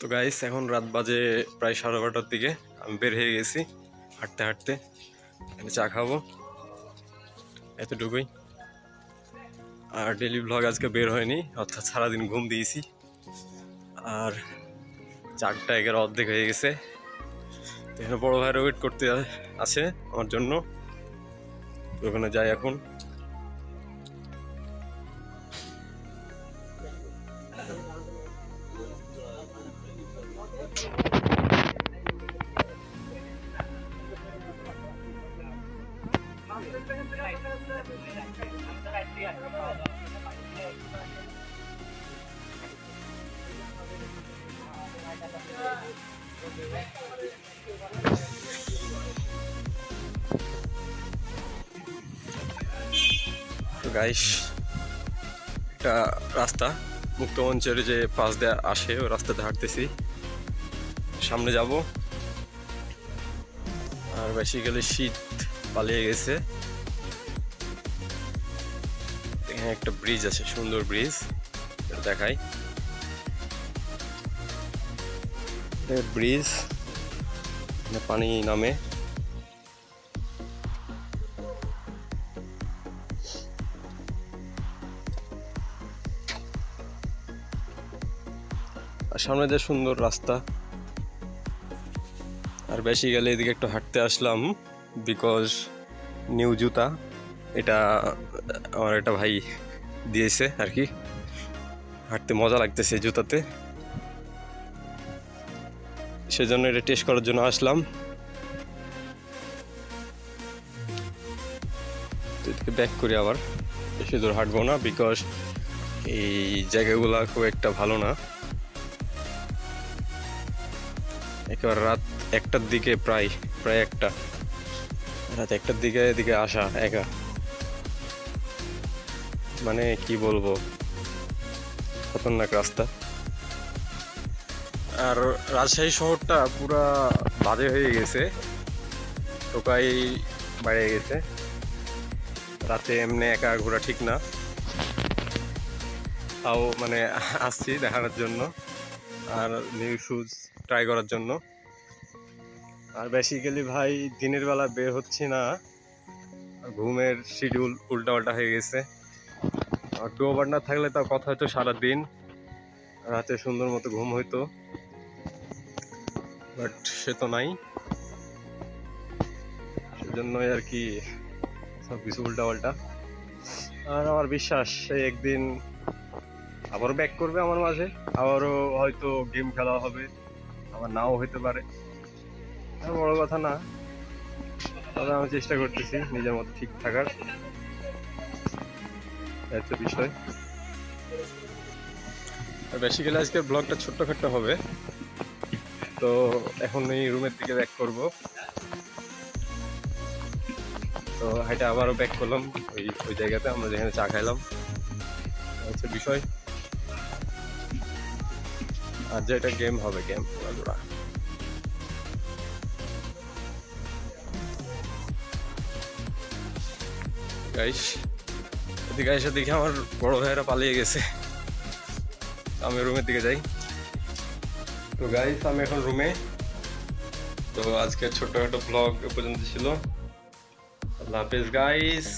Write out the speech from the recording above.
তো গাইস এখন রাত বাজে প্রায় 12:30টার দিকে। আমি বের হয়ে গেছি হাঁটতে হাঁটতে, চা খাবো, এতটুকুই। আর ডেলি ব্লগ আজকে বের হয়নি, অর্থাৎ সারাদিন ঘুম দিয়েছি। আর 4টা অর্ধেক হয়ে গেছে। এখানে বড় ভাইয়ের ওয়েট করতে আছে আমার জন্য, ওখানে যাই এখন। গাইস, একটা রাস্তা মুক্তমঞ্চের যে পাশ দিয়ে আসে, ওই রাস্তাতে হাঁটতেছি, সামনে যাব। আর বেসিক্যালি শীত পালিয়ে গেছে। এখানে একটা ব্রিজ আছে, সুন্দর ব্রিজ, দেখাই। ব্রিজ, পানি নামে। আর সামনে যে সুন্দর রাস্তা। আর বেসিক্যালি এদিকে একটু হাঁটতে আসলাম বিকজ নিউ জুতা, এটা আমার একটা ভাই দিয়েছে আর কি। হাঁটতে মজা লাগতেছে জুতাতে, সেজন্য এটা টেস্ট করার জন্য আসলাম। তো এদিকে ব্যাক করি, আবার বেশি দূর হাঁটবো না বিকজ এই জায়গাগুলো খুব একটা ভালো না। একেবারে রাত 1টার দিকে, প্রায় রাত 1টার দিকে এদিকে আসা একা, মানে কি বলবো, খতরনাক রাস্তা। আর রাজশাহী শহরটা পুরা বাজে হয়ে গেছে, টোকাই বাইরে গেছে। রাতে এমনি একা ঘোরা ঠিক না, তাও মানে আসছি দেখানোর জন্য আর নিউ শুজ ট্রাই করার জন্য। আর বেসিক্যালি ভাই দিনের বেলা বের হচ্ছি না, ঘুমের শিডিউল উল্টাপাল্টা হয়ে গেছে। আর টু ওভার না থাকলে তাও কথা হয়তো সারাদিন, রাতে সুন্দর মতো ঘুম হইতো, বাট সে তো নাই। সেজন্যই আর কি সব কিছু উল্টাপাল্টা। আর আমার বিশ্বাস সেই একদিন আবারও ব্যাক করবে আমার মাঝে, আবারও হয়তো গেম খেলা হবে, আবার নাও হইতে পারে, বড় কথা না। তবে আমি চেষ্টা করতেছি নিজের মতো ঠিক থাকার, একটা বিষয়। আর বেসিক্যালি আজকের ব্লগটা ছোট্টখাট্ট হবে। তো এখন এই রুমের দিকে ব্যাক করব। তো হাইটা আবারও ব্যাক করলাম ওই জায়গাতে আমরা যেখানে চা খাইলাম, হচ্ছে বিষয়। আর যে এটা গেম হবে, গেম খেলাধুলা। গাইস, এদিকে এসে দেখি আমার বড় ভাইয়েরা পালিয়ে গেছে, আমি রুমের দিকে যাই। তো গাইস, আমি এখন রুমে। তো আজকে ছোট্টখাটো ব্লগ এ পর্যন্ত ছিল। আল্লাহ হাফেজ গাইস।